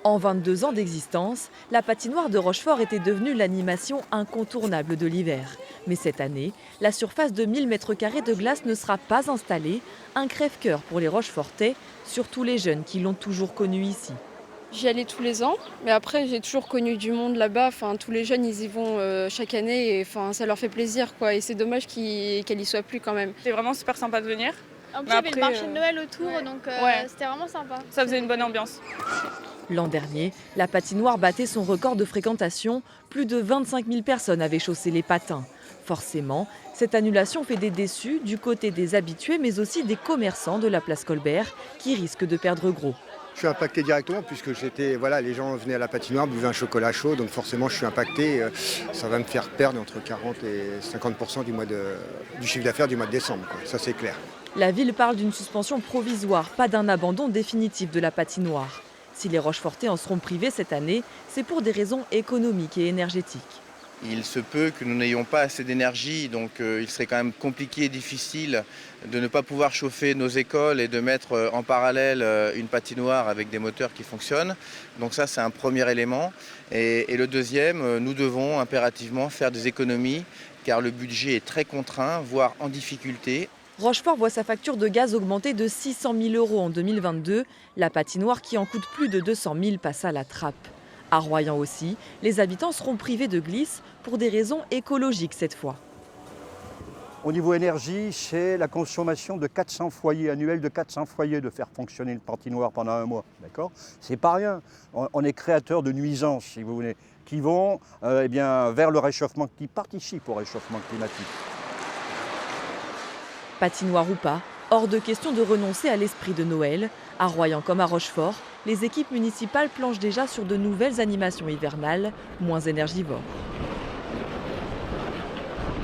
En 22 ans d'existence, la patinoire de Rochefort était devenue l'animation incontournable de l'hiver. Mais cette année, la surface de 1000 m² de glace ne sera pas installée, un crève-cœur pour les Rochefortais, surtout les jeunes qui l'ont toujours connue ici. J'y allais tous les ans, mais après j'ai toujours connu du monde là-bas. Enfin, tous les jeunes ils y vont chaque année et enfin, ça leur fait plaisir quoi. Et c'est dommage qu'elle y soit plus quand même. C'était vraiment super sympa de venir. En plus, Mais il y avait le après, marché de Noël autour, donc ouais. c'était vraiment sympa. Ça faisait une bonne ambiance. L'an dernier, la patinoire battait son record de fréquentation. Plus de 25 000 personnes avaient chaussé les patins. Forcément, cette annulation fait des déçus du côté des habitués, mais aussi des commerçants de la place Colbert qui risquent de perdre gros. Je suis impacté directement puisque les gens venaient à la patinoire, buvaient un chocolat chaud, donc forcément je suis impacté. Ça va me faire perdre entre 40 et 50% du chiffre d'affaires du mois de décembre, quoi. Ça c'est clair. La ville parle d'une suspension provisoire, pas d'un abandon définitif de la patinoire. Si les Rochefortais en seront privés cette année, c'est pour des raisons économiques et énergétiques. Il se peut que nous n'ayons pas assez d'énergie, donc il serait quand même compliqué et difficile de ne pas pouvoir chauffer nos écoles et de mettre en parallèle une patinoire avec des moteurs qui fonctionnent. Donc ça, c'est un premier élément. Et le deuxième, nous devons impérativement faire des économies car le budget est très contraint, voire en difficulté. Rochefort voit sa facture de gaz augmenter de 600 000 € en 2022. La patinoire qui en coûte plus de 200 000 passe à la trappe. À Royan aussi, les habitants seront privés de glisse pour des raisons écologiques cette fois. Au niveau énergie, c'est la consommation de 400 foyers, annuels de 400 foyers de faire fonctionner une patinoire pendant un mois. D'accord ? C'est pas rien. On est créateur de nuisances, si vous voulez, qui vont vers le réchauffement, qui participent au réchauffement climatique. Patinoire ou pas, hors de question de renoncer à l'esprit de Noël. À Royan comme à Rochefort, les équipes municipales planchent déjà sur de nouvelles animations hivernales, moins énergivores.